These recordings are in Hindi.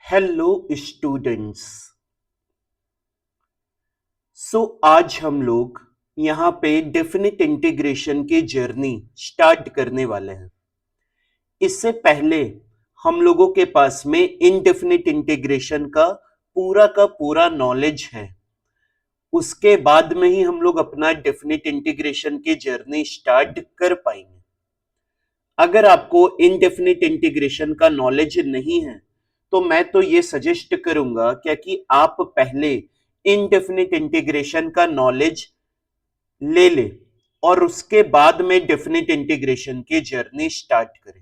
Hello students. आज हम लोग यहाँ पे डेफिनेट इंटीग्रेशन की जर्नी स्टार्ट करने वाले हैं। इससे पहले हम लोगों के पास में इनडेफिनिट इंटीग्रेशन का पूरा नॉलेज है। उसके बाद में ही हम लोग अपना डेफिनेट इंटीग्रेशन की जर्नी स्टार्ट कर पाएंगे। अगर आपको इनडेफिनिट इंटीग्रेशन का नॉलेज नहीं है तो मैं तो ये सजेस्ट करूंगा क्या कि आप पहले इनडेफिनिट इंटीग्रेशन का नॉलेज ले ले और उसके बाद में डेफिनिट इंटीग्रेशन की जर्नी स्टार्ट करें।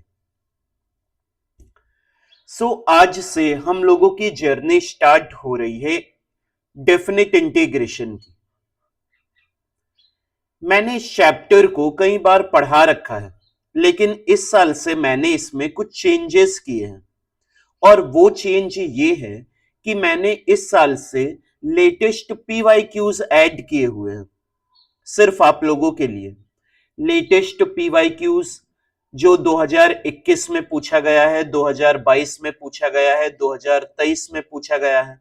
आज से हम लोगों की जर्नी स्टार्ट हो रही है डेफिनिट इंटीग्रेशन की। मैंने इस चैप्टर को कई बार पढ़ा रखा है, लेकिन इस साल से मैंने इसमें कुछ चेंजेस किए हैं। और वो चेंज ये है कि मैंने इस साल से लेटेस्ट पीवाईक्यूज ऐड किए हुए हैं सिर्फ आप लोगों के लिए। लेटेस्ट पीवाईक्यूज जो 2021 में पूछा गया है, 2022 में पूछा गया है, 2023 में पूछा गया है,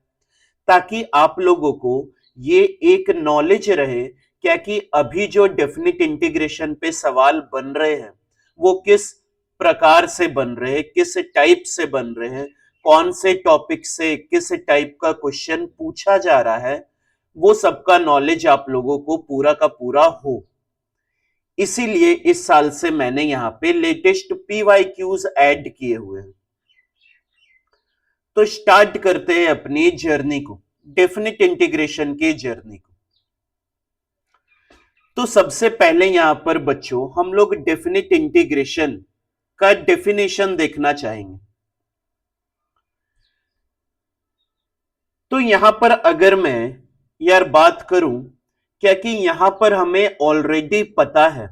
ताकि आप लोगों को ये एक नॉलेज रहे क्या कि अभी जो डेफिनिट इंटीग्रेशन पे सवाल बन रहे हैं वो किस प्रकार से बन रहे हैं, किस टाइप से बन रहे हैं, कौन से टॉपिक से किस टाइप का क्वेश्चन पूछा जा रहा है, वो सबका नॉलेज आप लोगों को पूरा का पूरा हो। इसीलिए इस साल से मैंने यहाँ पे लेटेस्ट पीवाईक्यूज ऐड किए हुए हैं। तो स्टार्ट करते हैं अपनी जर्नी को, डेफिनिट इंटीग्रेशन की जर्नी को। तो सबसे पहले यहां पर बच्चों हम लोग डेफिनिट इंटीग्रेशन का डेफिनेशन देखना चाहेंगे। तो यहां पर अगर मैं यार बात करूं क्या कि यहां पर हमें ऑलरेडी पता है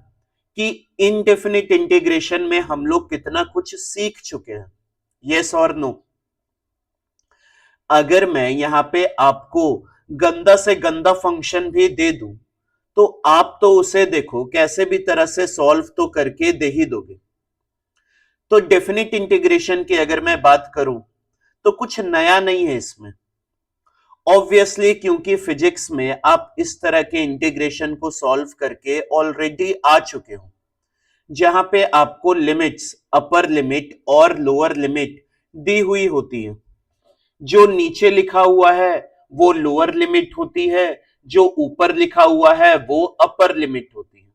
कि इनडेफिनिट इंटीग्रेशन में हम लोग कितना कुछ सीख चुके हैं, यस और नो। अगर मैं यहां पे आपको गंदा से गंदा फंक्शन भी दे दूं तो आप तो उसे देखो कैसे भी तरह से सॉल्व तो करके दे ही दोगे। तो डेफिनिट इंटीग्रेशन की अगर मैं बात करूं तो कुछ नया नहीं है इसमें, ऑब्वियसली, क्योंकि फिजिक्स में आप इस तरह के इंटीग्रेशन को सॉल्व करके ऑलरेडी आ चुके हो, जहां पे आपको लिमिट्स, अपर लिमिट और लोअर लिमिट दी हुई होती है। जो नीचे लिखा हुआ है वो लोअर लिमिट होती है, जो ऊपर लिखा हुआ है वो अपर लिमिट होती है।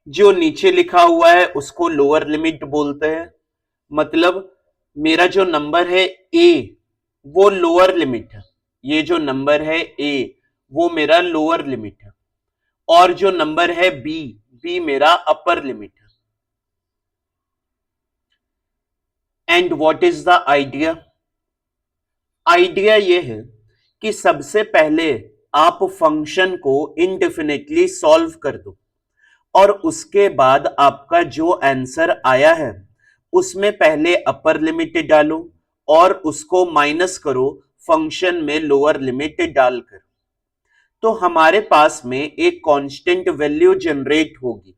जो नीचे लिखा हुआ है उसको लोअर लिमिट बोलते हैं, मतलब मेरा जो नंबर है ए वो लोअर लिमिट है, ये जो नंबर है ए वो मेरा लोअर लिमिट है, और जो नंबर है बी, बी मेरा अपर लिमिट है। And what is the idea? Idea ये है कि सबसे पहले आप फंक्शन को इनडेफिनेटली सॉल्व कर दो और उसके बाद आपका जो आंसर आया है उसमें पहले अपर लिमिट डालो और उसको माइनस करो फंक्शन में लोअर लिमिट डालकर। तो हमारे पास में एक कांस्टेंट वैल्यू जनरेट होगी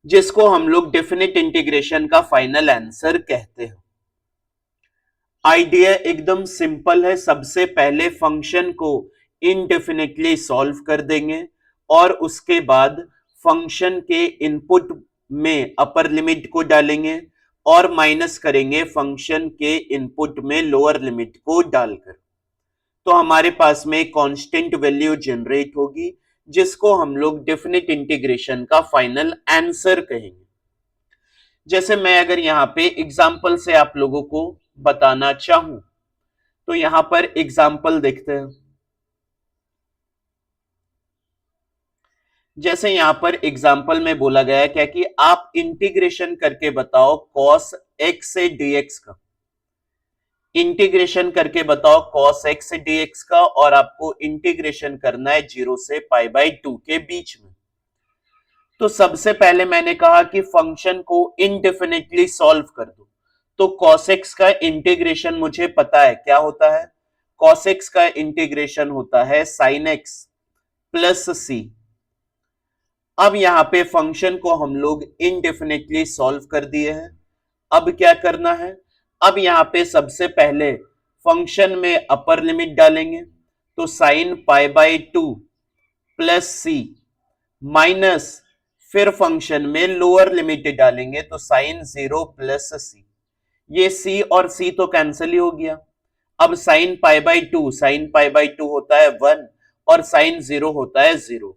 जिसको हम लोग डेफिनेट इंटीग्रेशन का फाइनल आंसर कहते हैं। आइडिया एकदम सिंपल है, सबसे पहले फंक्शन को इनडेफिनेटली सॉल्व कर देंगे और उसके बाद फंक्शन के इनपुट में अपर लिमिट को डालेंगे और माइनस करेंगे फंक्शन के इनपुट में लोअर लिमिट को डालकर। तो हमारे पास में कांस्टेंट वैल्यू जनरेट होगी जिसको हम लोग डेफिनेट इंटीग्रेशन का फाइनल आंसर कहेंगे। जैसे मैं अगर यहाँ पे एग्जाम्पल से आप लोगों को बताना चाहूं तो यहां पर एग्जाम्पल देखते हैं। जैसे यहां पर एग्जाम्पल में बोला गया है क्या कि आप इंटीग्रेशन करके बताओ cos x से dx का, इंटीग्रेशन करके बताओ cos x से dx का, और आपको इंटीग्रेशन करना है 0 से π/2 के बीच में। तो सबसे पहले मैंने कहा कि फंक्शन को इनडेफिनेटली सॉल्व कर दो। तो cos x का इंटीग्रेशन मुझे पता है क्या होता है, cos x का इंटीग्रेशन होता है sin x प्लस c। अब यहां पे फंक्शन को हम लोग इनडेफिनेटली सॉल्व कर दिए हैं अब क्या करना है, अब यहां पे सबसे पहले फंक्शन में अपर लिमिट डालेंगे, तो sine pi by 2 plus c minus, फिर फंक्शन में लोअर लिमिट डालेंगे तो साइन 0 प्लस सी। ये सी और सी तो कैंसिल ही हो गया। अब sign pi by 2, sign pi by 2 होता है 1 और साइन 0 होता है 0।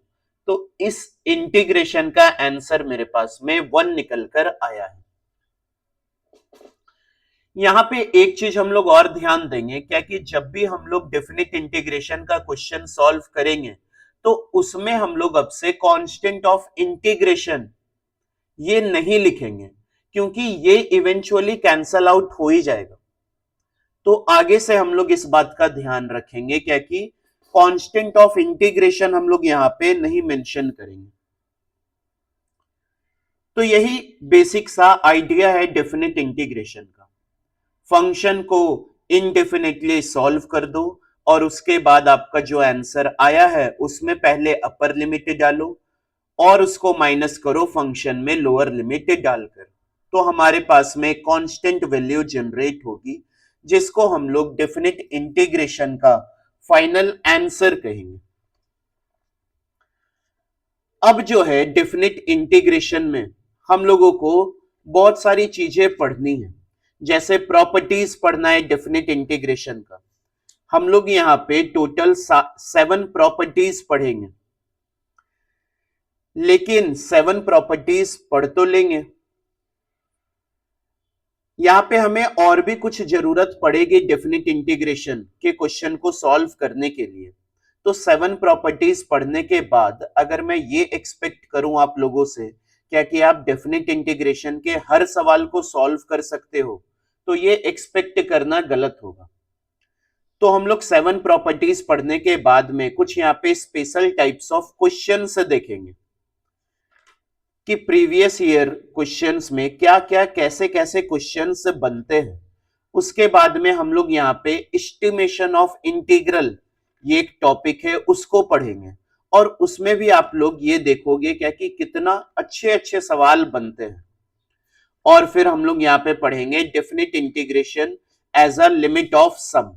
तो इस इंटीग्रेशन का आंसर मेरे पास में 1 निकल कर आया है। यहां पे एक चीज हम लोग और ध्यान देंगे क्या, कि जब भी हम लोग डेफिनिट इंटीग्रेशन का क्वेश्चन सॉल्व करेंगे तो उसमें हम लोग अब से कांस्टेंट ऑफ इंटीग्रेशन ये नहीं लिखेंगे, क्योंकि ये इवेंचुअली कैंसल आउट हो ही जाएगा। तो आगे से हम लोग इस बात का ध्यान रखेंगे क्या, कि कांस्टेंट ऑफ इंटीग्रेशन हम लोग यहां पे नहीं मेंशन करेंगे। तो यही बेसिक सा आइडिया है डेफिनिट इंटीग्रेशन का। फंक्शन को इनडेफिनेटली सॉल्व कर दो और उसके बाद आपका जो आंसर आया है उसमें पहले अपर लिमिट डालो और उसको माइनस करो फंक्शन में लोअर लिमिट डालकर, तो हमारे पास में कांस्टेंट वैल्यू जनरेट होगी, जिसको हम लोग डेफिनिट इंटीग्रेशन का फाइनल आंसर कहेंगे। अब जो है डेफिनिट इंटीग्रेशन में हम लोगों को बहुत सारी चीजें पढ़नी है, जैसे प्रॉपर्टीज पढ़ना है डेफिनिट इंटीग्रेशन का। हम लोग यहाँ पे टोटल 7 प्रॉपर्टीज पढ़ेंगे, लेकिन 7 प्रॉपर्टीज पढ़ तो लेंगे, यहाँ पे हमें और भी कुछ जरूरत पड़ेगी डेफिनिट इंटीग्रेशन के क्वेश्चन को सॉल्व करने के लिए। तो 7 प्रॉपर्टीज पढ़ने के बाद अगर मैं ये एक्सपेक्ट करूं आप लोगों से क्या कि आप डेफिनिट इंटीग्रेशन के हर सवाल को सॉल्व कर सकते हो, तो ये एक्सपेक्ट करना गलत होगा। तो हम लोग 7 प्रॉपर्टीज पढ़ने के बाद में कुछ यहाँ पे स्पेशल टाइप्स ऑफ क्वेश्चंस देखेंगे कि प्रीवियस ईयर क्वेश्चंस में क्या क्या कैसे कैसे क्वेश्चंस बनते हैं। उसके बाद में हम लोग यहाँ पे एस्टिमेशन ऑफ इंटीग्रल, ये एक टॉपिक है, उसको पढ़ेंगे और उसमें भी आप लोग ये देखोगे क्या कि कितना अच्छे अच्छे सवाल बनते हैं। और फिर हम लोग यहाँ पे पढ़ेंगे definite integration as a limit of sum,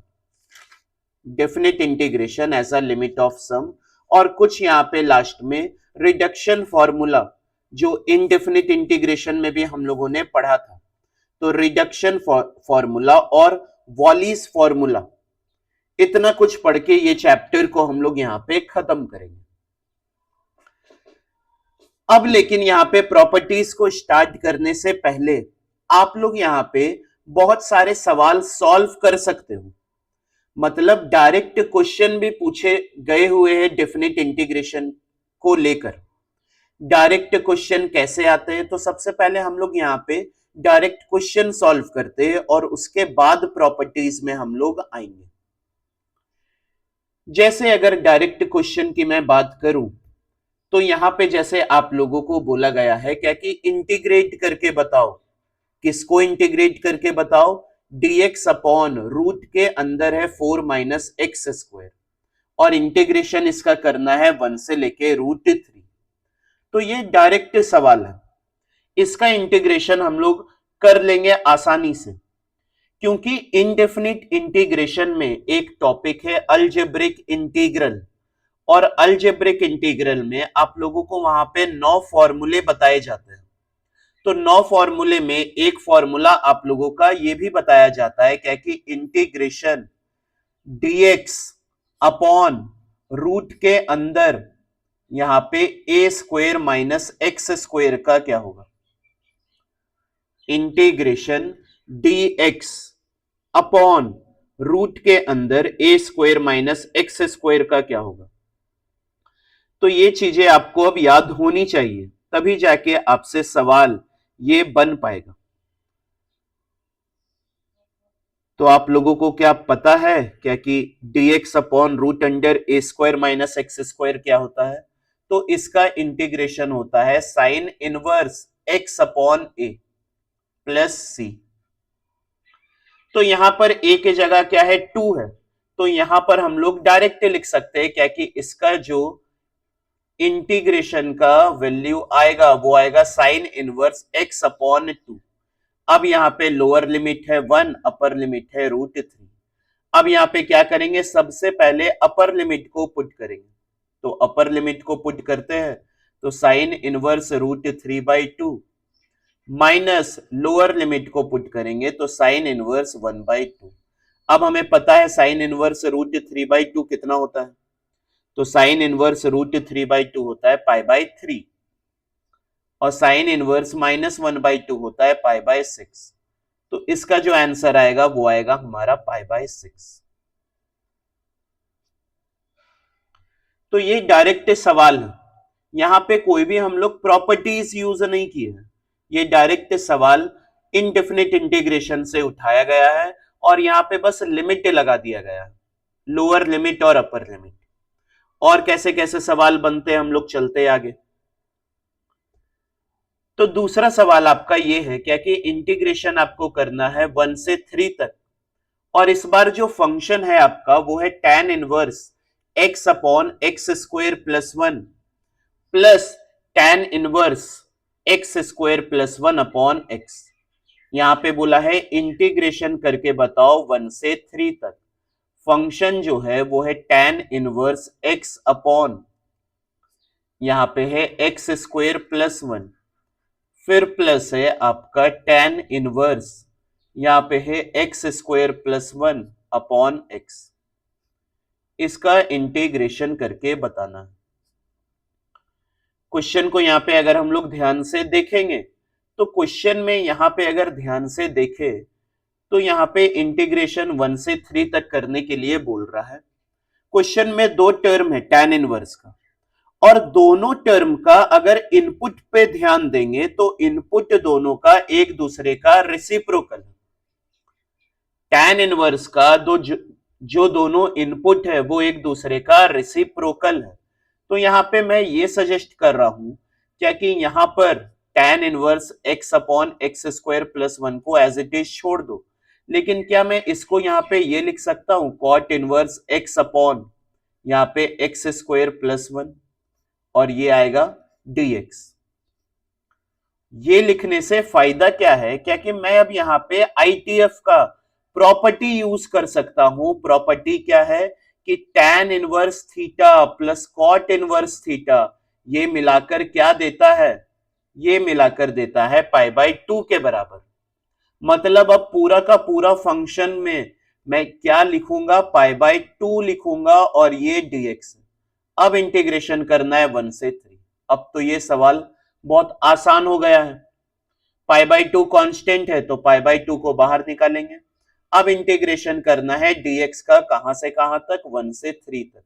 definite integration as a limit of sum, और कुछ यहाँ पे लास्ट में रिडक्शन फॉर्मूला जो इनडेफिनिट इंटीग्रेशन में भी हम लोगों ने पढ़ा था। तो रिडक्शन फॉर्मूला और वॉलीज फॉर्मूला, इतना कुछ पढ़ के ये चैप्टर को हम लोग यहाँ पे खत्म करेंगे। अब लेकिन यहाँ पे प्रॉपर्टीज को स्टार्ट करने से पहले आप लोग यहाँ पे बहुत सारे सवाल सॉल्व कर सकते हो, मतलब डायरेक्ट क्वेश्चन भी पूछे गए हुए हैं डेफिनिट इंटीग्रेशन को लेकर। डायरेक्ट क्वेश्चन कैसे आते हैं, तो सबसे पहले हम लोग यहाँ पे डायरेक्ट क्वेश्चन सॉल्व करते हैं और उसके बाद प्रॉपर्टीज में हम लोग आएंगे। जैसे अगर डायरेक्ट क्वेश्चन की मैं बात करूं तो यहां पे जैसे आप लोगों को बोला गया है क्या कि इंटीग्रेट करके बताओ, किसको इंटीग्रेट करके बताओ, dx अपॉन रूट के अंदर है 4 माइनस एक्स स्क्वायर और इंटीग्रेशन इसका करना है 1 से लेके √3। तो ये डायरेक्ट सवाल है, इसका इंटीग्रेशन हम लोग कर लेंगे आसानी से, क्योंकि इनडेफिनिट इंटीग्रेशन में एक टॉपिक है अलजेब्रिक इंटीग्रल, और अलजेब्रिक इंटीग्रल में आप लोगों को वहां पे 9 फॉर्मूले बताए जाते हैं। तो 9 फॉर्मूले में एक फॉर्मूला आप लोगों का ये भी बताया जाता है क्या कि इंटीग्रेशन dx अपॉन रूट के अंदर यहां पे a square minus x square का क्या होगा, इंटीग्रेशन dx अपॉन रूट के अंदर a square minus x square का क्या होगा। तो ये चीजें आपको अब याद होनी चाहिए, तभी जाके आपसे सवाल ये बन पाएगा। तो आप लोगों को क्या पता है क्या कि dx upon root under a square minus x square क्या होता है, तो इसका इंटीग्रेशन होता है sine inverse x upon a plus c। तो यहां पर a की जगह क्या है 2 है, तो यहां पर हम लोग डायरेक्ट लिख सकते हैं क्या कि इसका जो इंटीग्रेशन का वैल्यू आएगा वो आएगा साइन इनवर्स x अपॉन 2। अब यहाँ पे लोअर लिमिट है 1, अपर लिमिट है √3। अब यहाँ पे क्या करेंगे, सबसे पहले अपर लिमिट को पुट करेंगे। तो अपर लिमिट को पुट करते हैं, तो sine inverse √3/2 minus lower limit को पुट करेंगे तो साइन इनवर्स 1/2। अब हमें पता है साइन इनवर्स √3/2 कितना होता है, तो साइन इनवर्स √3/2 होता है π/3 और साइन इनवर्स -1/2 होता है π/6। तो इसका जो आंसर आएगा वो आएगा हमारा π/6। तो ये डायरेक्ट सवाल है, यहां पे कोई भी हम लोग प्रॉपर्टीज यूज नहीं किए हैं, ये डायरेक्ट सवाल इनडेफिनिट इंटीग्रेशन से उठाया गया है और यहां पे बस लिमिट लगा दिया गया है, लोअर लिमिट और अपर लिमिट। और कैसे कैसे सवाल बनते हैं हम लोग चलते आगे। तो दूसरा सवाल आपका ये है क्या कि इंटीग्रेशन आपको करना है 1 से 3 तक और इस बार जो फंक्शन है आपका वो है tan inverse x/x² + 1 plus tan inverse x² + 1/x। यहां पे बोला है इंटीग्रेशन करके बताओ 1 से 3 तक। फंक्शन जो है वो है tan इनवर्स x अपॉन यहां पे है x² + 1, फिर प्लस है आपका tan इनवर्स यहां पे है x² + 1/x। इसका इंटीग्रेशन करके बताना है। क्वेश्चन को यहां पे अगर हम लोग ध्यान से देखेंगे तो क्वेश्चन में यहां पे अगर ध्यान से देखें तो यहां पे इंटीग्रेशन 1 से 3 तक करने के लिए बोल रहा है। क्वेश्चन में दो टर्म है tan इनवर्स का और दोनों टर्म का अगर इनपुट पे ध्यान देंगे तो इनपुट दोनों का एक दूसरे का रेसिप्रोकल है। tan इनवर्स का जो दोनों इनपुट है वो एक दूसरे का रेसिप्रोकल है। तो यहां पे मैं ये सजेस्ट कर रहा हूं क्या कि यहां पर tan इनवर्स x/x² + 1 को एज इट इज छोड़ दो, लेकिन क्या मैं इसको यहां पे ये लिख सकता हूं cot इनवर्स x अपॉन यहां पे x² + 1 और ये आएगा dx। ये लिखने से फायदा क्या है, क्या कि मैं अब यहां पे आईटीएफ का प्रॉपर्टी यूज कर सकता हूं। प्रॉपर्टी क्या है कि tan inverse theta plus cot inverse theta ये मिलाकर क्या देता है, ये मिलाकर देता है π/2 के बराबर। मतलब अब पूरा का पूरा फंक्शन में मैं क्या लिखूंगा, π/2 लिखूंगा और ये dx। अब इंटीग्रेशन करना है 1 से 3। अब तो ये सवाल बहुत आसान हो गया है, π/2 कांस्टेंट है तो π/2 को बाहर निकालेंगे। अब इंटीग्रेशन करना है dx का कहां से कहां तक, 1 से 3 तक।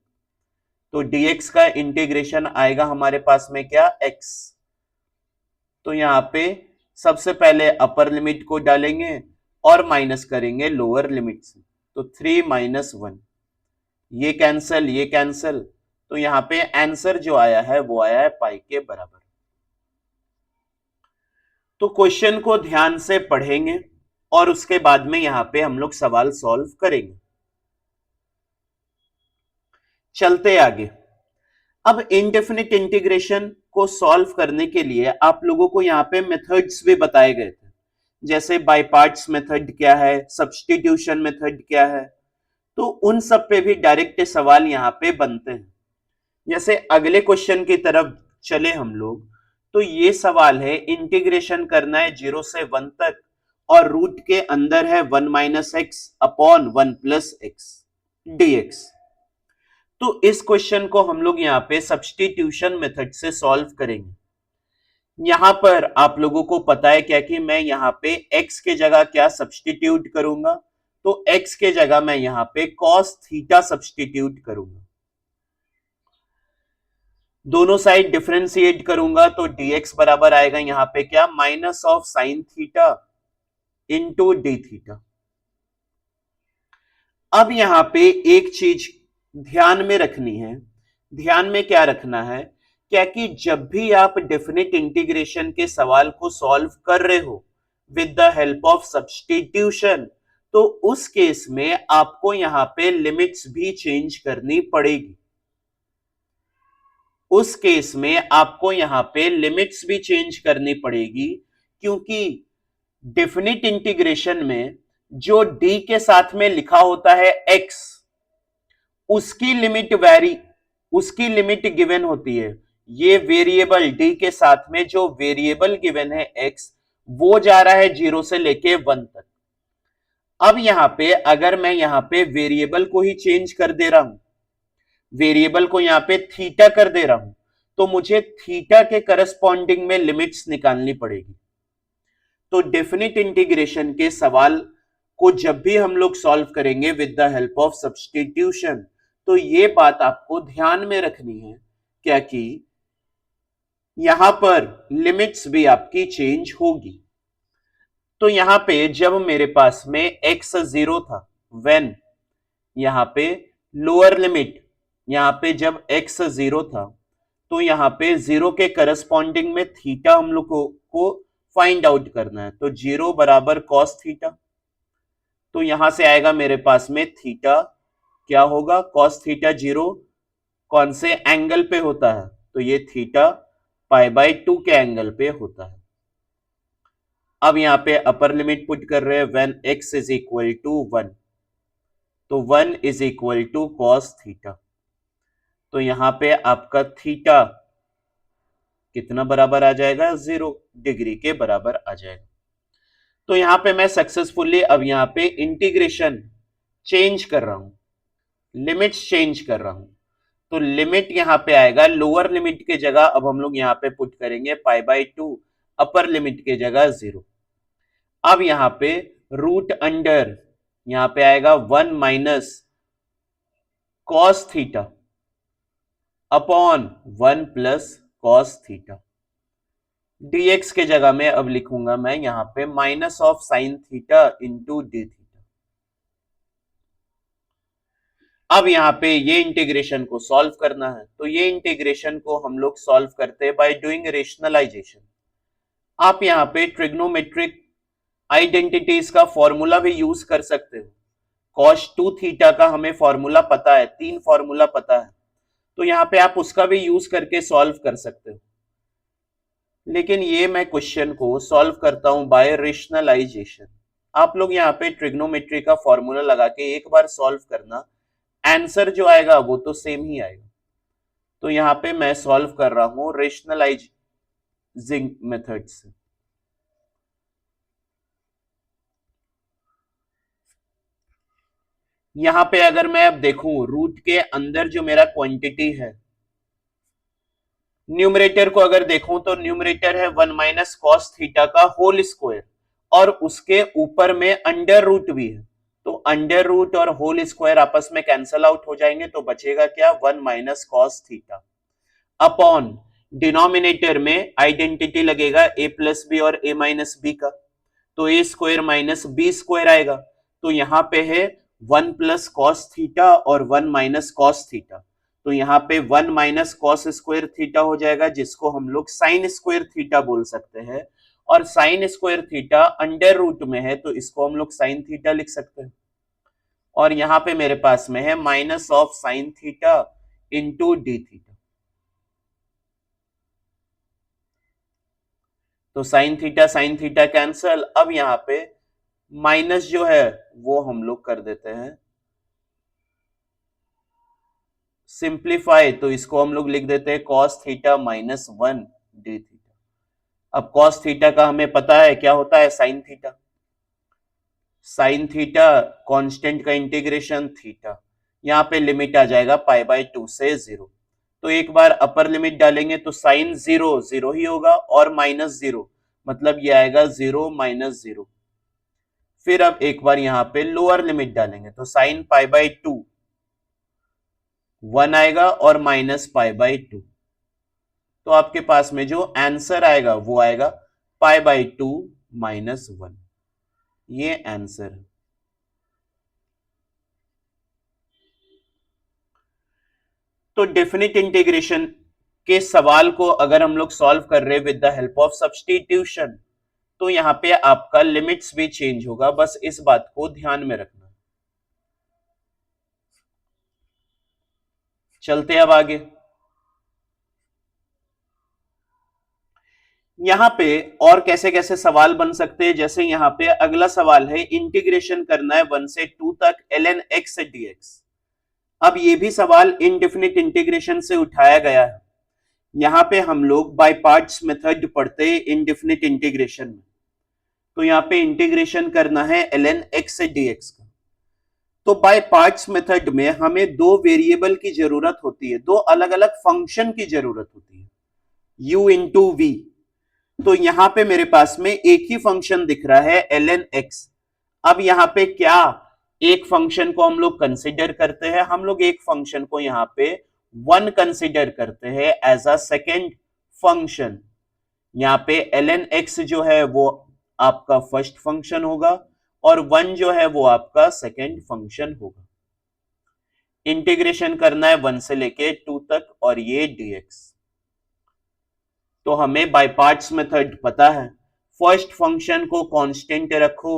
तो dx का इंटीग्रेशन आएगा हमारे पास में क्या, x। तो यहां पे सबसे पहले अपर लिमिट को डालेंगे और माइनस करेंगे लोअर लिमिट से, तो 3 - 1 ये कैंसल ये कैंसल, तो यहां पे आंसर जो आया है वो आया है पाई के बराबर। तो क्वेश्चन को ध्यान से पढ़ेंगे और उसके बाद में यहां पे हम लोग सवाल सॉल्व करेंगे। चलते आगे। अब इनडेफिनिट इंटीग्रेशन को सॉल्व करने के लिए आप लोगों को यहां पे मेथड्स भी बताए गए थे, जैसे बाय पार्ट्स मेथड क्या है, सब्स्टिट्यूशन मेथड क्या है। तो उन सब पे भी डायरेक्ट सवाल यहां पे बनते हैं। जैसे अगले क्वेश्चन की तरफ चले हम लोग, तो ये सवाल है इंटीग्रेशन करना है 0 से 1 तक और रूट के अंदर है 1 - x अपॉन 1 + x dx। तो इस क्वेश्चन को हम लोग यहाँ पे सब्स्टिट्यूशन मेथड से सॉल्व करेंगे। यहां पर आप लोगों को पता है क्या कि मैं यहाँ पे x के जगह क्या सब्स्टिट्यूट करूंगा, तो x के जगह मैं यहाँ पे cos थीटा सब्स्टिट्यूट करूंगा। दोनों साइड डिफरेंशिएट करूंगा तो dx बराबर आएगा यहाँ पे क्या, minus of sine theta into D theta. अब यहां पे एक चीज ध्यान में रखनी है, ध्यान में क्या रखना है, क्या कि जब भी आप डेफिनेट इंटीग्रेशन के सवाल को सॉल्व कर रहे हो with the help of substitution, तो उस केस में आपको यहां पे लिमिट्स भी चेंज करनी पड़ेगी। उस केस में आपको यहां पे लिमिट्स भी चेंज करनी पड़ेगी, क्योंकि डेफिनिट इंटीग्रेशन में जो डी के साथ में लिखा होता है एक्स, उसकी लिमिट उसकी लिमिट गिवन होती है। ये वेरिएबल डी के साथ में जो वेरिएबल गिवन है एक्स, वो जा रहा है 0 से लेके 1 तक। अब यहां पे अगर मैं यहां पे वेरिएबल को ही चेंज कर दे रहा हूं, वेरिएबल को यहां पे थीटा कर दे रहा हूं, तो मुझे थीटा के करस्पॉन्डिंग में लिमिट्स निकालनी पड़ेगी। तो डेफिनिट इंटीग्रेशन के सवाल को जब भी हम लोग सॉल्व करेंगे with the help of substitution, तो ये बात आपको ध्यान में रखनी है, क्या कि यहां पर लिमिट्स भी आपकी चेंज होगी। तो यहां पे जब मेरे पास में x 0 था, व्हेन यहां पे लोअर लिमिट, यहां पे जब x 0 था, तो यहां पे 0 के करस्पॉन्डिंग में थीटा हम लोग को फाइंड आउट करना है। तो 0 बराबर कॉस थीटा, तो यहां से आएगा मेरे पास में थीटा क्या होगा, कॉस थीटा 0 कौन से एंगल पे होता है, तो ये थीटा π/2 के एंगल पे होता है। अब यहां पे अपर लिमिट पुट कर रहे हैं, when x is equal to 1, तो 1 is equal to cos theta. तो यहां पे आपका थीटा कितना बराबर आ जाएगा, 0 डिग्री के बराबर आ जाएगा। तो यहां पे मैं सक्सेसफुली अब यहां पे इंटीग्रेशन चेंज कर रहा हूं, लिमिट्स चेंज कर रहा हूं। तो लिमिट यहां पे आएगा, लोअर लिमिट के जगह अब हम लोग यहां पे पुट करेंगे π/2, अपर लिमिट के जगह 0। अब यहां पे रूट अंडर यहां पे आएगा 1 minus cos theta upon 1 plus cos theta. dx के जगह में अब लिखूंगा मैं यहां पे minus of sine theta into D theta. अब यहां पे ये इंटीग्रेशन को सॉल्व करना है, तो ये इंटीग्रेशन को हम लोग सॉल्व करते हैं बाय डूइंग रेशनलाइजेशन। आप यहां पे ट्रिग्नोमेट्रिक आइडेंटिटीज का फॉर्मूला भी यूज कर सकते हो। cos 2 थीटा का हमें फॉर्मूला पता है, 3 फॉर्मूला पता है, तो यहां पे आप उसका भी यूज करके सॉल्व कर सकते हो। लेकिन ये मैं क्वेश्चन को सॉल्व करता हूं बाय रेशनलाइजेशन। आप लोग यहाँ पे ट्रिग्नोमेट्री का फॉर्मूला लगा के एक बार सॉल्व करना, आंसर जो आएगा वो तो सेम ही आएगा। तो यहाँ पे मैं सॉल्व कर रहा हूं रेशनलाइजिंग मेथड से। यहां पे अगर मैं अब देखूं, रूट के अंदर जो मेरा क्वांटिटी है, न्यूमरेटर को अगर देखूं तो न्यूमरेटर है 1 माइनस कॉस थीटा का होल स्क्वायर, और उसके ऊपर में अंडर रूट भी है। तो अंडर रूट और होल स्क्वायर आपस में कैंसल आउट हो जाएंगे, तो बचेगा क्या, 1 minus cos theta upon denominator में आइडेंटिटी लगेगा ए प्लस बी और ए माइनस बी का, तो ए स्क्वायर माइनस बी स्क्वायर आएगा। तो यहां पे है 1 प्लस कॉस थीटा और 1 माइनस कॉस थीटा, तो यहाँ पे 1 माइनस कॉस स्क्वायर थीटा हो जाएगा, जिसको हम लोग साइन स्क्वायर थीटा बोल सकते हैं। और sine square theta under root में है, तो इसको हम लोग साइन थीटा लिख सकते हैं। और यहाँ पे मेरे पास में है minus of sine theta into D theta. तो साइन थीटा कैंसल। अब यहाँ पे माइनस जो है वो हम लोग कर देते हैं सिंप्लीफाई, तो इसको हम लोग लिख देते हैं cos theta minus 1 D theta. अब कॉस थीटा का हमें पता है क्या होता है, sine theta. Sine theta constant का इंटीग्रेशन थीटा, यहाँ पे लिमिट आ जाएगा π/2 से 0। तो एक बार अपर लिमिट डालेंगे तो साइन 0 0 ही होगा, और माइनस 0 मतलब ये आएगा 0 माइनस 0। फिर अब एक बार यहाँ पे लोअर लिमिट डालेंगे तो साइन π/2 1 आएगा और माइनस π/2, तो आपके पास में जो आंसर आएगा वो आएगा π/2 माइनस 1। ये आंसर है। तो डेफिनिट इंटीग्रेशन के सवाल को अगर हम लोग सॉल्व कर रहे हैं with the help of substitution, तो यहां पे आपका लिमिट्स भी चेंज होगा, बस इस बात को ध्यान में रखना। चलते अब आगे। यहाँ पे और कैसे कैसे सवाल बन सकते हैं, जैसे यहाँ पे अगला सवाल है, इंटीग्रेशन करना है 1 से 2 तक ln x से dx। अब ये भी सवाल इनडेफिनिट इंटीग्रेशन से उठाया गया है। यहाँ पे हम लोग बाय पार्ट्स मेथड पढ़ते हैं इनडेफिनिट इंटीग्रेशन में। तो यहाँ पे इंटीग्रेशन करना है ln x से dx का। तो बाय पार्ट्स मेथड में हमें दो वेरिएबल की जरूरत होती है, दो अलग अलग फंक्शन की जरूरत होती है, u इंटू वी। तो यहां पे मेरे पास में एक ही फंक्शन दिख रहा है ln x। अब यहां पे क्या एक फंक्शन को हम लोग कंसिडर करते हैं, हम लोग एक फंक्शन को यहां पे 1 कंसिडर करते हैं एज अ सेकेंड फंक्शन। यहां पे ln x जो है वो आपका फर्स्ट फंक्शन होगा और 1 जो है वो आपका सेकेंड फंक्शन होगा। इंटीग्रेशन करना है 1 से लेके 2 तक और ये dx। तो हमें बाय पार्ट्स मेथड पता है, फर्स्ट फंक्शन को कांस्टेंट रखो,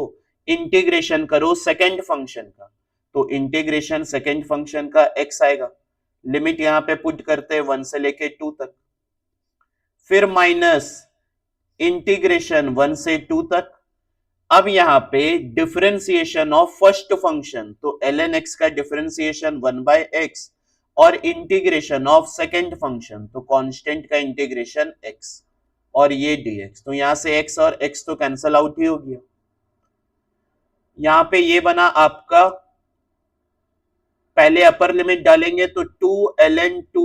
इंटीग्रेशन करो सेकंड फंक्शन का, तो इंटीग्रेशन सेकंड फंक्शन का x आएगा, लिमिट यहां पे पुट करते हैं 1 से लेके 2 तक, फिर माइनस इंटीग्रेशन 1 से 2 तक। अब यहां पे डिफरेंशिएशन ऑफ फर्स्ट फंक्शन, तो ln x का डिफरेंशिएशन 1/x और इंटीग्रेशन ऑफ सेकंड फंक्शन, तो कांस्टेंट का इंटीग्रेशन x और ये dx। तो यहां से x और x तो कैंसल आउट ही हो गया। यहां पे ये बना आपका, पहले अपर लिमिट डालेंगे तो 2ln2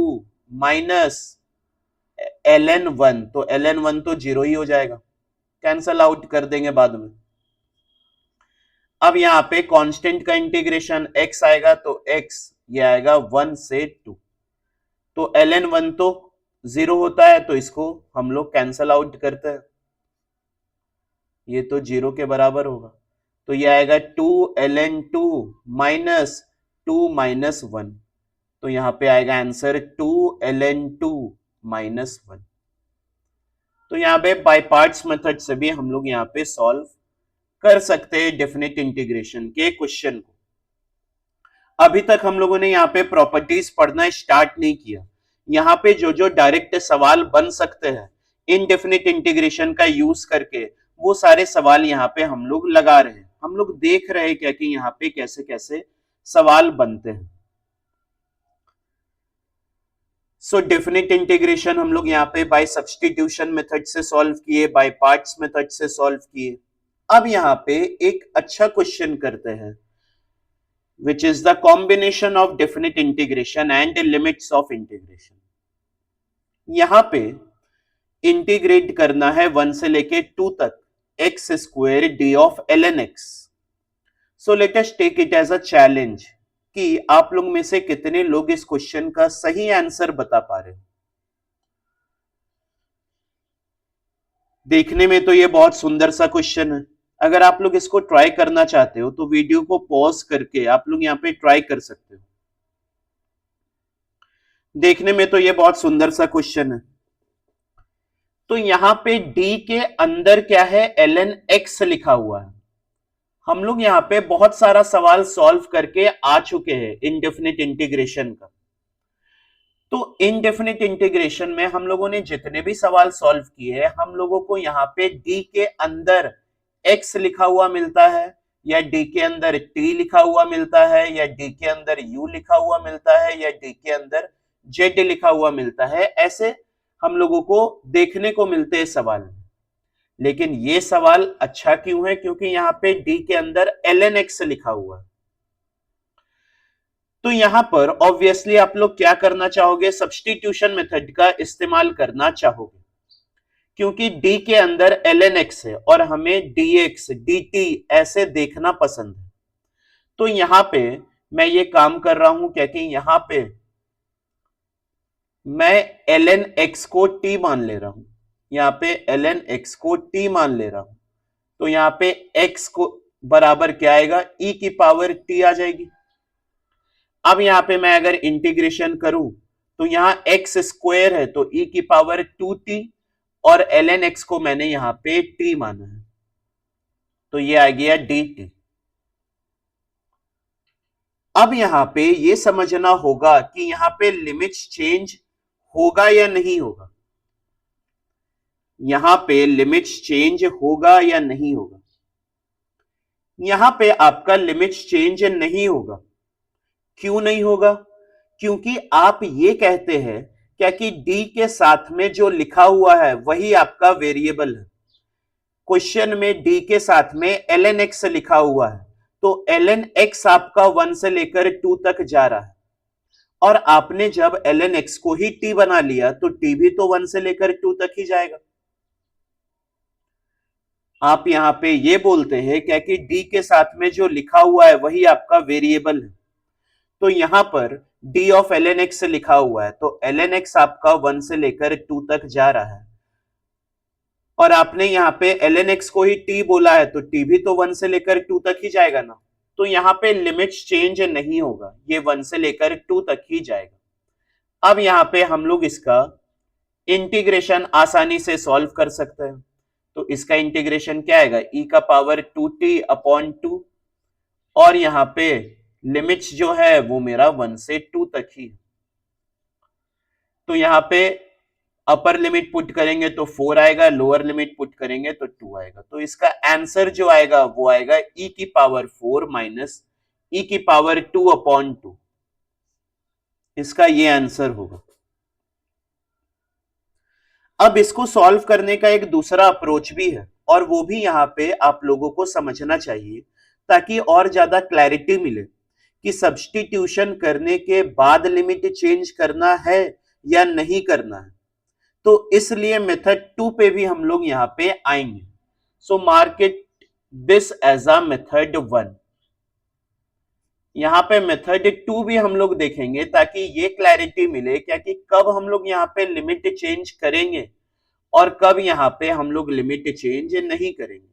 माइनस ln1, तो ln1 तो जीरो ही हो जाएगा, कैंसल आउट कर देंगे बाद में। अब यहां पे कांस्टेंट का इंटीग्रेशन x आएगा, तो x ये आएगा 1 से 2, तो ln1 तो जीरो होता है, तो इसको हम लोग कैंसल आउट करते हैं, ये तो जीरो के बराबर होगा, तो ये आएगा 2ln2 माइनस 2 माइनस 1, तो यहां पे आएगा आंसर 2ln2 माइनस 1। तो यहां पे बाय पार्ट्स मेथड से भी हम लोग यहां पे सॉल्व कर सकते हैं डेफिनेट इंटीग्रेशन के क्वेश्चन को। अभी तक हम लोगों ने यहाँ पे प्रॉपर्टीज पढ़ना स्टार्ट नहीं किया। यहाँ पे जो जो डायरेक्ट सवाल बन सकते हैं इनडेफिनिट इंटीग्रेशन का यूज करके, वो सारे सवाल यहाँ पे हम लोग लगा रहे हैं, हम लोग देख रहे हैं क्या कि यहाँ पे कैसे कैसे सवाल बनते हैं। सो डेफिनेट इंटीग्रेशन हम लोग यहाँ पे बाय सब्स्टिट्यूशन मेथड से सॉल्व किए, बाय पार्ट्स मेथड से सॉल्व किए। अब यहाँ पे एक अच्छा क्वेश्चन करते हैं, which is the combination of definite integration and limits of integration। यहां पे इंटीग्रेट करना है 1 से लेके 2 तक x square d of ln x। So let us take it as a challenge कि आप लोग में से कितने लोग इस क्वेश्चन का सही आंसर बता पा रहे हो। देखने में तो ये बहुत सुंदर सा क्वेश्चन है, अगर आप लोग इसको ट्राई करना चाहते हो तो वीडियो को पॉज करके आप लोग यहाँ पे ट्राई कर सकते हो। देखने में तो ये बहुत सुंदर सा क्वेश्चन है। तो यहां पे d के अंदर क्या है, ln x लिखा हुआ है। हम लोग यहां पे बहुत सारा सवाल सॉल्व करके आ चुके हैं इनडेफिनिट इंटीग्रेशन का। तो इनडेफिनिट इंटीग्रेशन में हम लोगों ने जितने भी सवाल सॉल्व किए हैं, हम लोगों को यहाँ पे d के अंदर x लिखा हुआ मिलता है, या d के अंदर t लिखा हुआ मिलता है, या d के अंदर u लिखा हुआ मिलता है, या d के अंदर z लिखा हुआ मिलता है। ऐसे हम लोगों को देखने को मिलते हैं सवाल में। लेकिन ये सवाल अच्छा क्यों है, क्योंकि यहाँ पे d के अंदर ln x लिखा हुआ है। तो यहां पर ऑब्वियसली आप लोग क्या करना चाहोगे, सब्स्टिट्यूशन मेथड का इस्तेमाल करना चाहोगे, क्योंकि d के अंदर ln x है और हमें dx dt ऐसे देखना पसंद है। तो यहां पे मैं ये काम कर रहा हूं क्या कि यहां पे मैं ln x को t मान ले रहा हूं, यहां पे ln x को t मान ले रहा हूं। तो यहां पे x को बराबर क्या आएगा, e की पावर t आ जाएगी। अब यहां पे मैं अगर इंटीग्रेशन करूं तो यहां x स्क्वायर है, तो e की पावर 2t और ln x को मैंने यहां पे t माना है, तो ये आ गया dt। अब यहां पे ये समझना होगा कि यहां पे लिमिट्स चेंज होगा या नहीं होगा। यहां पे लिमिट्स चेंज होगा या नहीं होगा? यहां पे आपका लिमिट्स चेंज नहीं होगा। क्यों नहीं होगा? क्योंकि आप ये कहते हैं क्या कि डी के साथ में जो लिखा हुआ है वही आपका वेरिएबल है। क्वेश्चन में डी के साथ में ln x लिखा हुआ है, तो ln x आपका 1 से लेकर 2 तक जा रहा है, और आपने जब ln x को ही t बना लिया तो t भी तो 1 से लेकर 2 तक ही जाएगा। आप यहां पे ये बोलते हैं क्या कि डी के साथ में जो लिखा हुआ है वही आपका वेरिएबल है, तो यहां पर डी ऑफ ln x लिखा हुआ है, तो ln x आपका 1 से लेकर 2 तक जा रहा है, और आपने यहाँ पे ln x को ही t बोला है, तो t भी तो 1 से लेकर 2 तक ही जाएगा ना, तो यहाँ पे लिमिट्स चेंज नहीं होगा, ये 1 से लेकर 2 तक ही जाएगा। अब यहाँ पे हम लोग इसका इंटीग्रेशन आसानी से सॉल्व कर सकते हैं, तो इसका इंटीग्रेशन क्या आएगा, e का पावर 2t अपॉन 2, और यहाँ पे लिमिट्स जो है वो मेरा 1 से 2 तक ही है, तो यहाँ पे अपर लिमिट पुट करेंगे तो 4 आएगा, लोअर लिमिट पुट करेंगे तो 2 आएगा, तो इसका आंसर जो आएगा वो आएगा e की पावर 4 माइनस e की पावर 2 अपॉन 2, इसका ये आंसर होगा। अब इसको सॉल्व करने का एक दूसरा अप्रोच भी है, और वो भी यहाँ पे आप लोगों को समझना चाहिए ताकि और ज्यादा क्लैरिटी मिले कि सब्स्टिट्यूशन करने के बाद लिमिट चेंज करना है या नहीं करना है, तो इसलिए मेथड 2 पे भी हम लोग यहां पे आएंगे। So mark it this as a method 1। यहां पे मेथड 2 भी हम लोग देखेंगे ताकि ये क्लैरिटी मिले क्या कि कब हम लोग यहाँ पे लिमिट चेंज करेंगे और कब यहाँ पे हम लोग लिमिट चेंज नहीं करेंगे।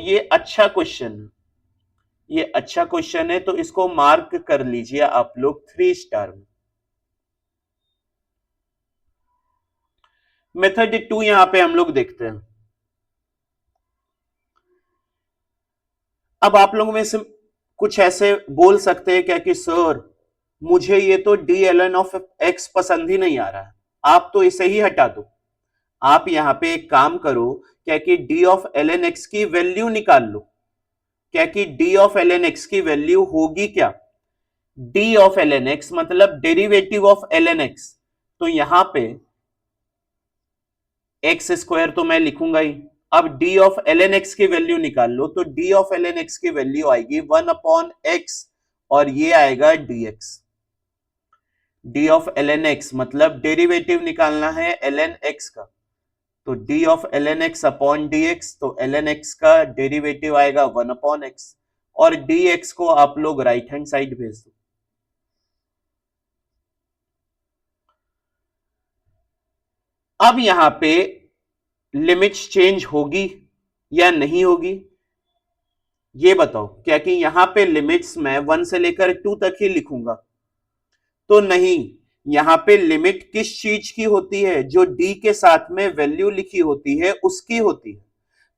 ये अच्छा क्वेश्चन है, ये अच्छा क्वेश्चन है, तो इसको मार्क कर लीजिए आप लोग 3 स्टार में। मेथड 2 यहां पे हम लोग देखते हैं। अब आप लोगों में से कुछ ऐसे बोल सकते हैं क्या कि सर मुझे ये तो d l n of x पसंद ही नहीं आ रहा है, आप तो इसे ही हटा दो। आप यहां पे एक काम करो क्या कि D of L N x की वैल्यू निकाल लो। क्या कि D of L N x की वैल्यू होगी क्या, D of L N x मतलब derivative of L N X, तो यहां पे एक्स स्क्वायर तो मैं लिखूंगा ही। अब d of L N x की वैल्यू निकाल लो, तो d of L N x की वैल्यू आएगी 1 अपॉन एक्स, और ये आएगा d x. D of L N x मतलब डेरिवेटिव निकालना है एल एन एक्स का, तो d of L N x upon d x, तो एल एन एक्स का डेरिवेटिव आएगा 1 अपॉन एक्स, और डी एक्स को आप लोग राइट हैंड साइड भेज दो। अब यहां पे लिमिट्स चेंज होगी या नहीं होगी, ये बताओ। क्या कि यहां पे लिमिट्स मैं 1 से लेकर 2 तक ही लिखूंगा, तो नहीं, यहां पे लिमिट किस चीज की होती है, जो डी के साथ में वैल्यू लिखी होती है उसकी होती है।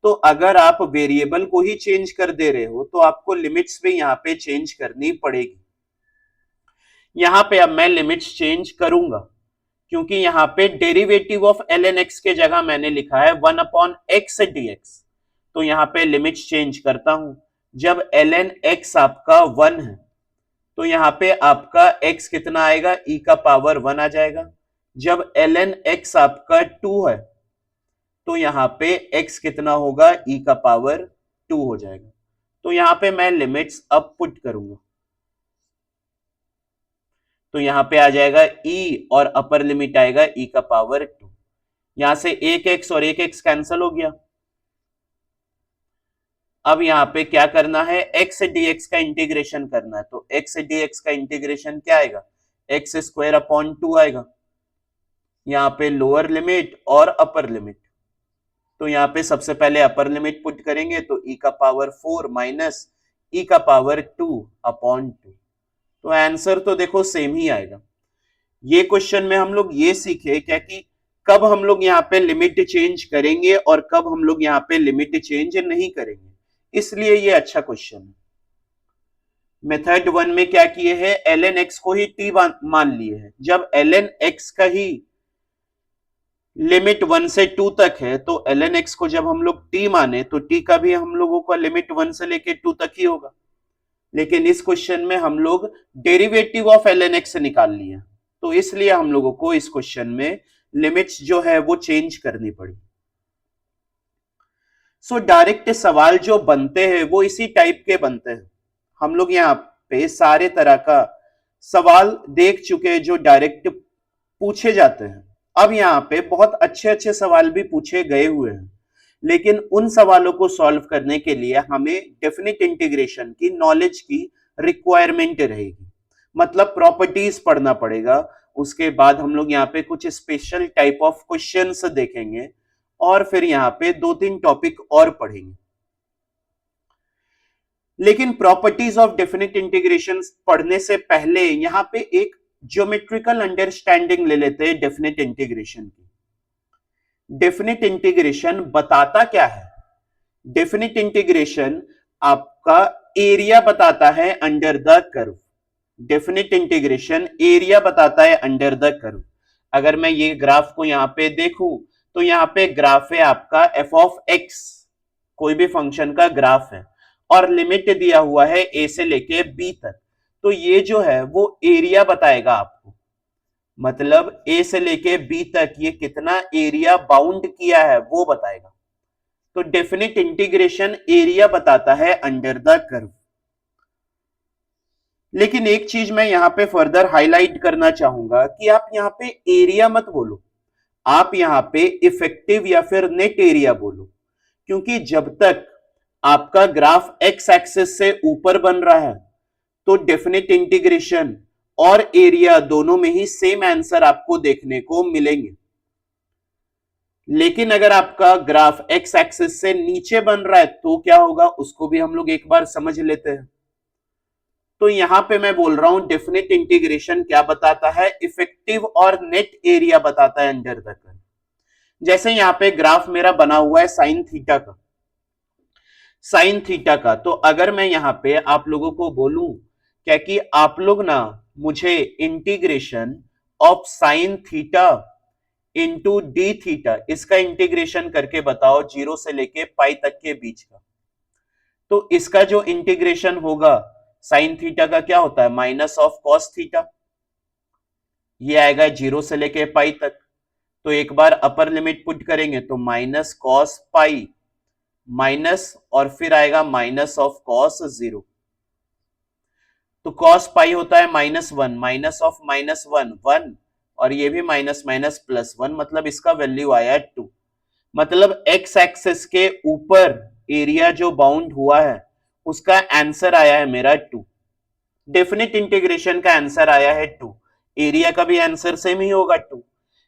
तो अगर आप वेरिएबल को ही चेंज कर दे रहे हो तो आपको लिमिट्स भी यहां पे चेंज करनी पड़ेगी। यहां पे अब मैं लिमिट्स चेंज करूंगा, क्योंकि यहां पे derivative of L N x के जगह मैंने लिखा है 1 अपॉन एक्स डी एक्स, तो यहां पे लिमिट्स चेंज करता हूं। जब एल एन एक्स आपका 1 है तो यहां पे आपका x कितना आएगा, e का पावर 1 आ जाएगा। जब ln x आपका 2 है तो यहां पे x कितना होगा, e का पावर 2 हो जाएगा। तो यहां पे मैं लिमिट्स अब पुट करूंगा, तो यहां पे आ जाएगा e और अपर लिमिट आएगा e का पावर 2। यहां से एक x और एक x कैंसिल हो गया। अब यहां पे क्या करना है, x dx का इंटीग्रेशन करना है, तो x dx का इंटीग्रेशन क्या आएगा, एक्स स्क्वायर अपॉन 2 आएगा। यहाँ पे लोअर लिमिट और अपर लिमिट, तो यहाँ पे सबसे पहले अपर लिमिट पुट करेंगे तो e का पावर 4 माइनस e का पावर 2 अपॉन 2, तो आंसर तो देखो सेम ही आएगा। ये क्वेश्चन में हम लोग ये सीखे क्या कि कब हम लोग यहाँ पे लिमिट चेंज करेंगे और कब हम लोग यहाँ पे लिमिट चेंज नहीं करेंगे, इसलिए ये अच्छा क्वेश्चन है। मेथड 1 में क्या किए हैं, ln x को ही t मान लिए हैं। जब ln x का ही लिमिट 1 से 2 तक है, तो ln x को जब हम लोग t माने तो t का भी हम लोगों का लिमिट 1 से लेके 2 तक ही होगा। लेकिन इस क्वेश्चन में हम लोग डेरिवेटिव ऑफ ln x निकाल लिए, तो इसलिए हम लोगों को इस क्वेश्चन में लिमिट्स जो है वो चेंज करनी पड़ी। सो डायरेक्ट सवाल जो बनते हैं वो इसी टाइप के बनते हैं। हम लोग यहाँ पे सारे तरह का सवाल देख चुके हैं जो डायरेक्ट पूछे जाते हैं। अब यहाँ पे बहुत अच्छे अच्छे सवाल भी पूछे गए हुए हैं, लेकिन उन सवालों को सॉल्व करने के लिए हमें डेफिनेट इंटीग्रेशन की नॉलेज की रिक्वायरमेंट रहेगी, मतलब प्रॉपर्टीज पढ़ना पड़ेगा। उसके बाद हम लोग यहाँ पे कुछ स्पेशल टाइप ऑफ क्वेश्चंस देखेंगे और फिर यहाँ पे 2-3 टॉपिक और पढ़ेंगे। लेकिन प्रॉपर्टीज ऑफ डेफिनेट इंटीग्रेशन पढ़ने से पहले यहाँ पे एक ज्योमेट्रिकल अंडरस्टैंडिंग ले लेते हैं डेफिनेट इंटीग्रेशन की। डेफिनेट इंटीग्रेशन बताता क्या है? डेफिनेट इंटीग्रेशन आपका एरिया बताता है under the curve. Definite integration area बताता है अंडर द कर्व। अगर मैं ये ग्राफ को यहां पे देखूं तो यहां पे ग्राफ है आपका एफ ऑफ एक्स, कोई भी फंक्शन का ग्राफ है और लिमिट दिया हुआ है ए से लेके बी तक, तो ये जो है वो एरिया बताएगा आपको, मतलब ए से लेके बी तक ये कितना एरिया बाउंड किया है वो बताएगा। तो डेफिनेट इंटीग्रेशन एरिया बताता है अंडर द कर्व। लेकिन एक चीज मैं यहां पे फर्दर हाईलाइट करना चाहूंगा कि आप यहां पे एरिया मत बोलो, आप यहां पे इफेक्टिव या फिर नेट एरिया बोलो, क्योंकि जब तक आपका ग्राफ एक्स एक्सिस से ऊपर बन रहा है तो डेफिनेट इंटीग्रेशन और एरिया दोनों में ही सेम आंसर आपको देखने को मिलेंगे। लेकिन अगर आपका ग्राफ एक्स एक्सिस से नीचे बन रहा है तो क्या होगा, उसको भी हम लोग एक बार समझ लेते हैं। तो यहां पे मैं बोल रहा हूं डेफिनेट इंटीग्रेशन क्या बताता है, इफेक्टिव और नेट एरिया बताता है अंडर द कर्व। जैसे यहां पे ग्राफ मेरा बना हुआ है साइन थीटा का, साइन थीटा का, तो अगर मैं यहां पे आप लोगों को बोलूं क्या कि आप लोग ना मुझे integration of sine theta into D theta इसका इंटीग्रेशन करके बताओ 0 से लेके पाई तक के बीच का। तो इसका जो इंटीग्रेशन होगा साइन थीटा का क्या होता है, माइनस ऑफ कॉस थीटा, ये आएगा 0 से लेके पाई तक। तो एक बार अपर लिमिट पुट करेंगे तो माइनस कॉस पाई माइनस और फिर आएगा माइनस ऑफ कॉस 0। तो कॉस पाई होता है -1, माइनस ऑफ -1 1 और ये भी माइनस माइनस प्लस 1, मतलब इसका वैल्यू आया 2। मतलब एक्स एक्सिस के ऊपर एरिया जो बाउंड हुआ है उसका आंसर आया है मेरा 2। डेफिनेट इंटीग्रेशन का आंसर आया है 2, एरिया का भी आंसर सेम ही होगा 2।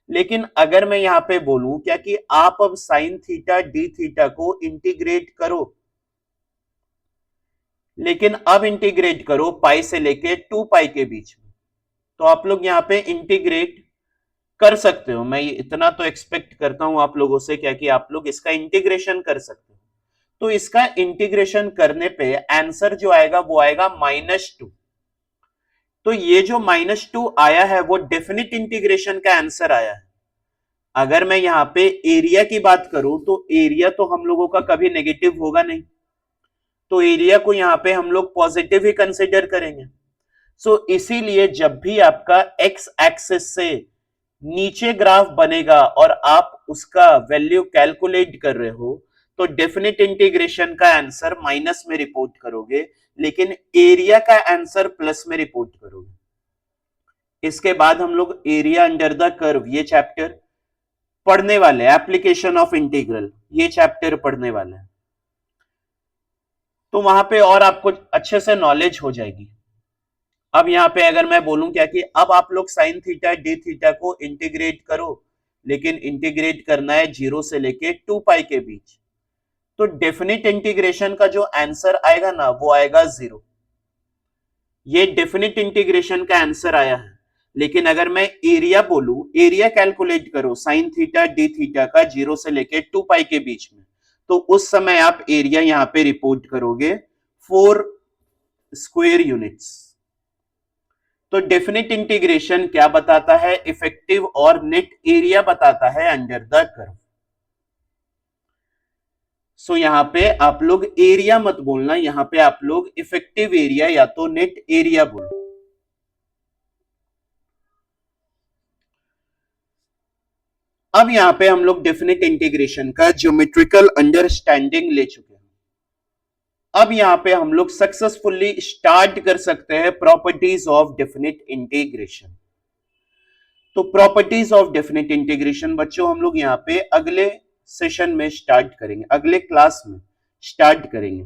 लेकिन अगर मैं यहां पे बोलूं क्या कि आप अब साइन थीटा डी थीटा को इंटीग्रेट करो, लेकिन अब इंटीग्रेट करो पाई से लेके 2 पाई के बीच में, तो आप लोग यहां पे इंटीग्रेट कर सकते हो। मैं इतना तो एक्सपेक्ट करता हूं आप लोगों से क्या कि आप लोग इसका इंटीग्रेशन कर सकते हो। तो इसका इंटीग्रेशन करने पे आंसर जो आएगा वो आएगा -2। तो ये जो -2 आया है वो डेफिनेट इंटीग्रेशन का आंसर आया है। अगर मैं यहां पे एरिया की बात करूं तो एरिया तो हम लोगों का कभी नेगेटिव होगा नहीं, तो एरिया को यहां पे हम लोग पॉजिटिव ही कंसिडर करेंगे। सो इसीलिए जब भी आपका एक्स एक्सिस से नीचे ग्राफ बनेगा और आप उसका वैल्यू कैलकुलेट कर रहे हो तो डेफिनेट इंटीग्रेशन का आंसर माइनस में रिपोर्ट करोगे, लेकिन एरिया का आंसर प्लस में रिपोर्ट करोगे। इसके बाद हम लोग एरिया अंडर द कर्व ये चैप्टर पढ़ने वाले, एप्लीकेशन ऑफ इंटीग्रल ये चैप्टर पढ़ने वाले हैं, तो वहां पे और आपको अच्छे से नॉलेज हो जाएगी। अब यहां पे अगर मैं बोलूं क्या कि अब आप लोग साइन थीटा डी थीटा को इंटीग्रेट करो, लेकिन इंटीग्रेट करना है 0 से लेके 2 पाई के बीच, तो डेफिनेट इंटीग्रेशन का जो आंसर आएगा ना वो आएगा 0। ये डेफिनेट इंटीग्रेशन का आंसर आया है। लेकिन अगर मैं एरिया बोलूं, एरिया कैलकुलेट करो साइन थीटा डी थीटा का 0 से लेके 2 पाई के बीच में, तो उस समय आप एरिया यहां पे रिपोर्ट करोगे 4 स्क्वायर यूनिट्स। तो डेफिनेट इंटीग्रेशन क्या बताता है? इफेक्टिव और नेट एरिया बताता है अंडर द कर्व। सो यहां पे आप लोग एरिया मत बोलना, यहां पे आप लोग इफेक्टिव एरिया या तो नेट एरिया बोलो। अब यहां पे हम लोग डेफिनेट इंटीग्रेशन का ज्योमेट्रिकल अंडरस्टैंडिंग ले चुके हैं। अब यहां पे हम लोग सक्सेसफुली स्टार्ट कर सकते हैं प्रॉपर्टीज ऑफ डेफिनेट इंटीग्रेशन। तो प्रॉपर्टीज ऑफ डेफिनेट इंटीग्रेशन बच्चों हम लोग यहां पे अगले सेशन में स्टार्ट करेंगे, अगले क्लास में स्टार्ट करेंगे।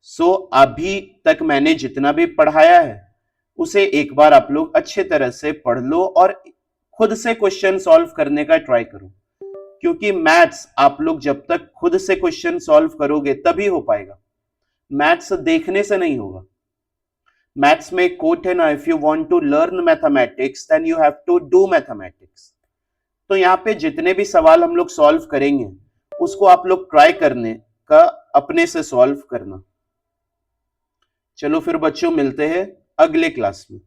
सो अभी तक मैंने जितना भी पढ़ाया है उसे एक बार आप लोग अच्छे तरह से पढ़ लो और खुद से क्वेश्चन सॉल्व करने का ट्राई करो, क्योंकि मैथ्स आप लोग जब तक खुद से क्वेश्चन सॉल्व करोगे तभी हो पाएगा, मैथ्स देखने से नहीं होगा। मैथ्स में एक कोट है ना, if you want to learn mathematics then you have to do mathematics. तो यहाँ पे जितने भी सवाल हम लोग सॉल्व करेंगे उसको आप लोग ट्राई करने का, अपने से सॉल्व करना। चलो फिर बच्चों मिलते हैं अगले क्लास में।